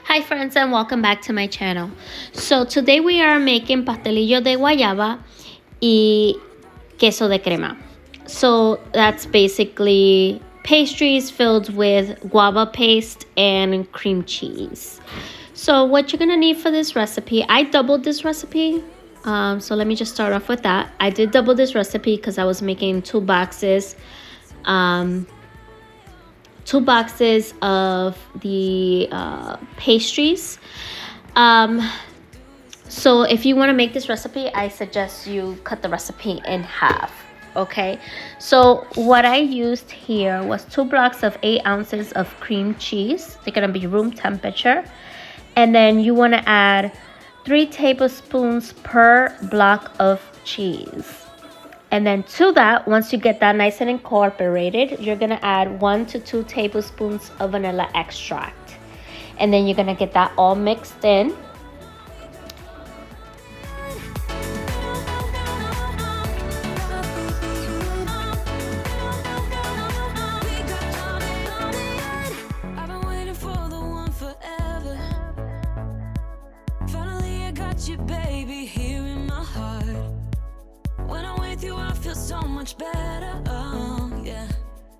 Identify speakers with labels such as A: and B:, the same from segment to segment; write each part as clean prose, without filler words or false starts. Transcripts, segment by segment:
A: Hi friends and welcome back to my channel. So today we are making pastelillo de guayaba y queso de crema. So that's basically pastries filled with guava paste and cream cheese. So what you're gonna need for this recipe, I doubled this recipe. So let me just start off with that. I did double this recipe because I was making um, two boxes of the pastries. Um, so if you want to make this recipe, I suggest you cut the recipe in half. Okay, so what I used here was 2 blocks of 8 ounces of cream cheese. They're gonna be room temperature, and then you want to add 3 tablespoons per block of cheese. And then to that, once you get that nice and incorporated, you're gonna add 1 to 2 tablespoons of vanilla extract. And then you're gonna get that all mixed in. You, baby, here in my heart. When I'm with you, I feel so much better. Oh, yeah.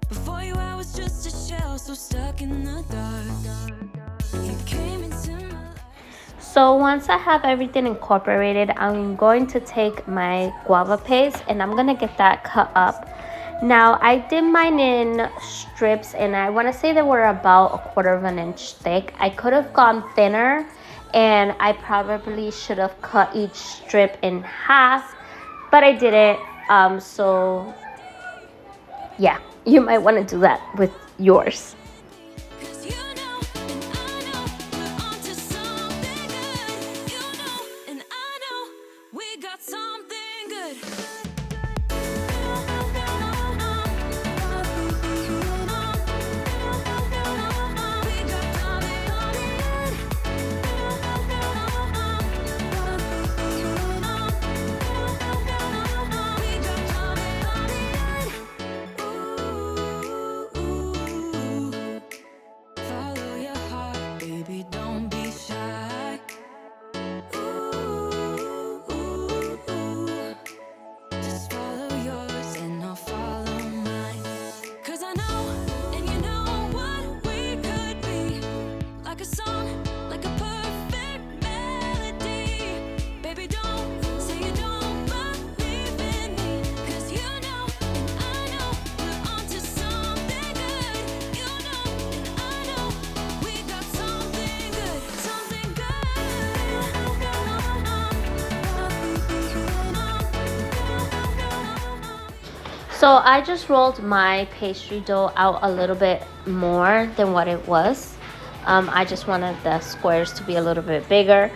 A: Before you, I was just a shell, so stuck in the dark. You came into my life. So once I have everything incorporated, I'm going to take my guava paste and I'm gonna get that cut up. Now I did mine in strips, and I want to say they were about 1/4 of an inch thick. I could have gone thinner, and I probably should have cut each strip in half, but I didn't. So yeah, you might want to do that with yours. So I just rolled my pastry dough out a little bit more than what it was. I just wanted the squares to be a little bit bigger.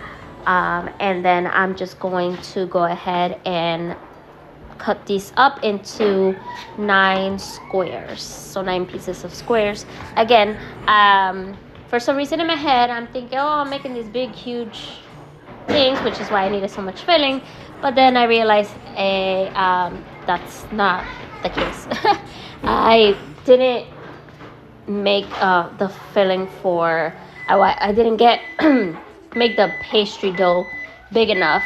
A: And then I'm just going to go ahead and cut these up into 9 squares. So 9 pieces of squares. Again, for some reason in my head, I'm thinking, oh, I'm making these big, huge things, which is why I needed so much filling. But then I realized that's not the case. I didn't make the filling for I didn't get make the pastry dough big enough,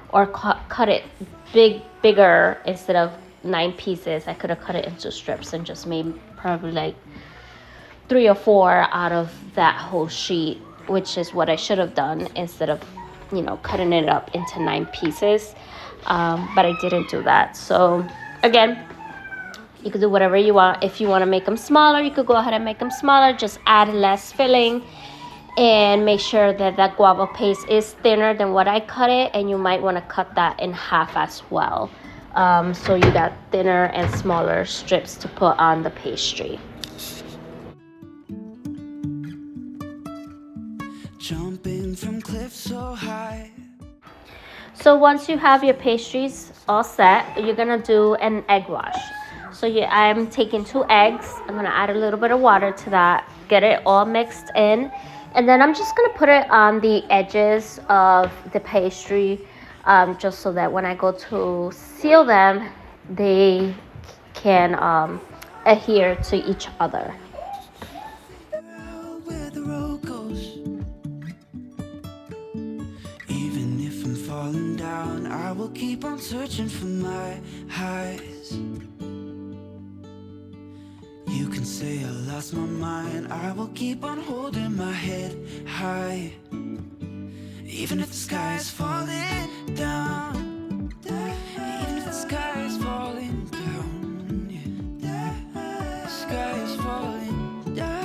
A: or cut it bigger. Instead of 9 pieces, I could have cut it into strips and just made probably like 3 or 4 out of that whole sheet, which is what I should have done, instead of cutting it up into 9 pieces. But I didn't do that. So again, you could do whatever you want. If you want to make them smaller, you could go ahead and make them smaller. Just add less filling, and make sure that that guava paste is thinner than what I cut it, and you might want to cut that in half as well. So you got thinner and smaller strips to put on the pastry. Jumping from cliffs so high. So once you have your pastries all set, you're gonna do an egg wash. So I'm taking 2 eggs. I'm gonna add a little bit of water to that, get it all mixed in, and then I'm just gonna put it on the edges of the pastry, just so that when I go to seal them, they can adhere to each other. Where the road goes.
B: down. I will keep on searching for my highs. You can say I lost my mind. I will keep on holding my head high, even if the sky is falling down. Even if the sky is falling down, yeah. The sky is falling down.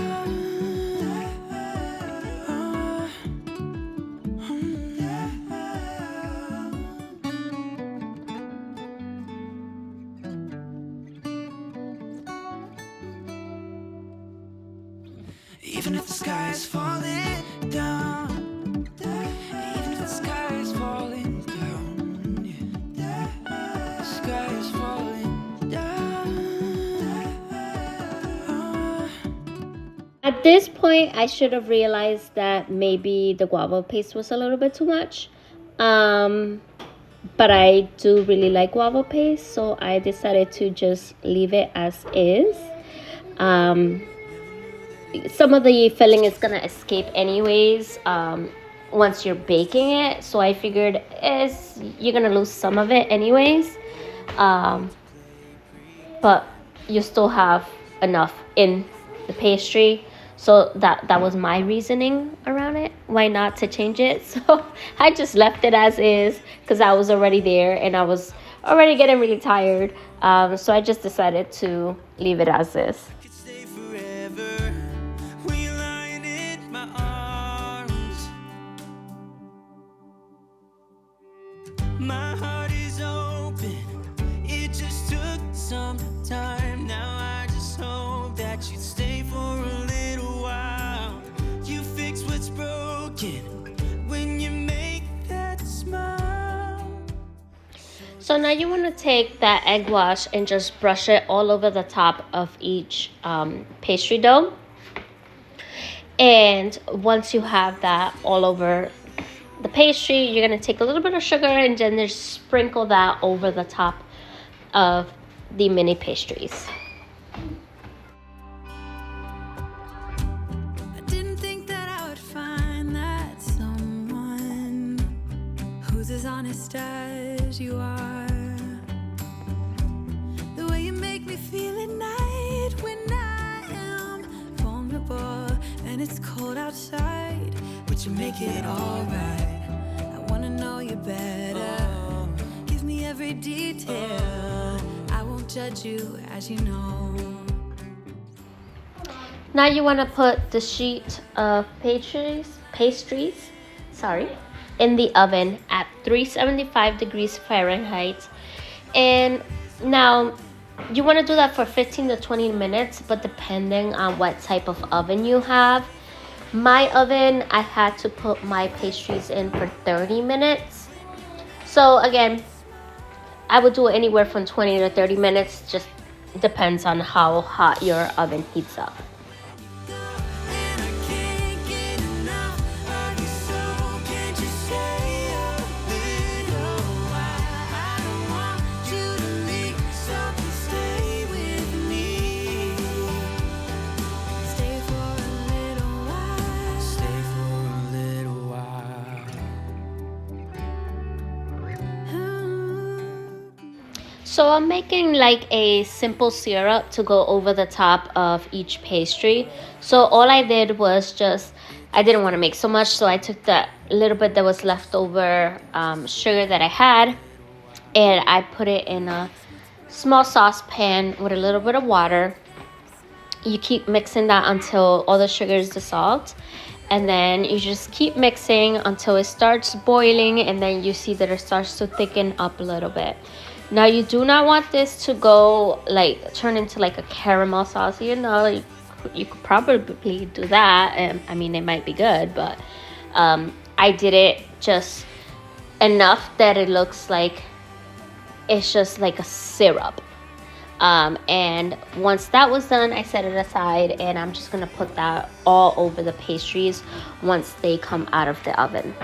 B: Even if the sky is falling down, even if the sky is falling down, yeah. The sky is falling down.
A: At this point, I should have realized that maybe the guava paste was a little bit too much. But I do really like guava paste, so I decided to just leave it as is. Some of the filling is gonna escape anyways once you're baking it, so I figured you're gonna lose some of it anyways, but you still have enough in the pastry. So that was my reasoning around it, why not to change it. So I just left it as is because I was already there and I was already getting really tired, so I just decided to leave it as is.
B: My heart is open, it just took some time. Now I just hope that you stay for a little while. You fix what's broken when you make that smile.
A: So now you want to take that egg wash and just brush it all over the top of each pastry dough. And once you have that all over the pastry, you're going to take a little bit of sugar and then just sprinkle that over the top of the mini pastries.
B: I didn't think that I would find that someone who's as honest as you are. The way you make me feel at night when I am vulnerable and it's cold outside, but you make it alright. I wanna know you better. Give me every detail. I won't judge you, as you know.
A: Now you want to put the sheet of pastries, in the oven at 375 degrees Fahrenheit. And now you want to do that for 15 to 20 minutes, but depending on what type of oven you have. My oven, I had to put my pastries in for 30 minutes. So again, I would do it anywhere from 20 to 30 minutes, just depends on how hot your oven heats up. So I'm making like a simple syrup to go over the top of each pastry. So all I did was I didn't want to make so much, so I took that little bit that was left over sugar that I had, and I put it in a small saucepan with a little bit of water. You keep mixing that until all the sugar is dissolved, and then you just keep mixing until it starts boiling, and then you see that it starts to thicken up a little bit. Now you do not want this to go turn into like a caramel sauce. You could probably do that, and I mean, it might be good, but I did it just enough that it looks like it's just like a syrup. And once that was done, I set it aside, and I'm just gonna put that all over the pastries once they come out of the oven.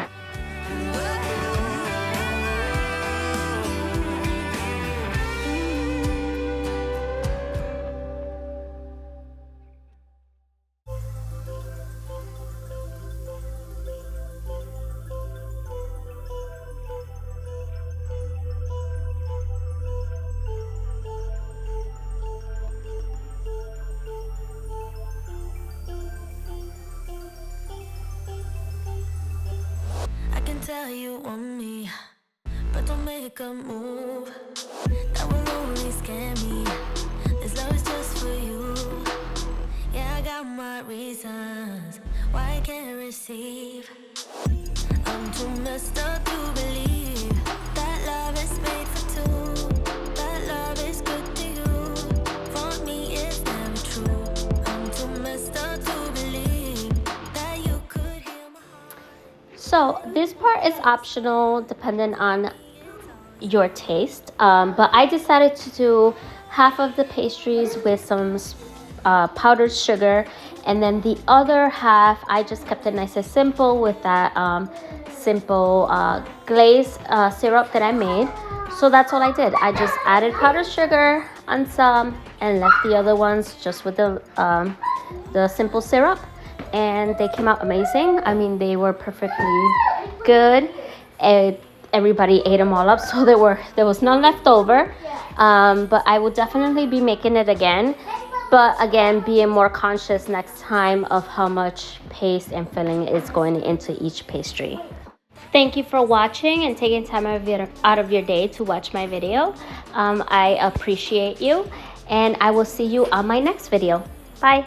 B: tell you want me, but don't make a move. That will only scare me. This love is just for you. Yeah, I got my reasons why I can't receive. I'm too messed up to believe that love is made for two. That love is good to you. For me, it's never true. I'm too messed up to believe that you could hear my heart.
A: So this part is optional depending on your taste, but I decided to do half of the pastries with some powdered sugar, and then the other half I just kept it nice and simple with that simple glaze syrup that I made. So that's all I did. I just added powdered sugar on some and left the other ones just with the simple syrup, and they came out amazing. I mean, they were perfectly good. Everybody ate them all up, so there was none left over. But I will definitely be making it again, but again, being more conscious next time of how much paste and filling is going into each pastry. Thank you for watching and taking time out of your day to watch my video. I appreciate you, and I will see you on my next video. Bye.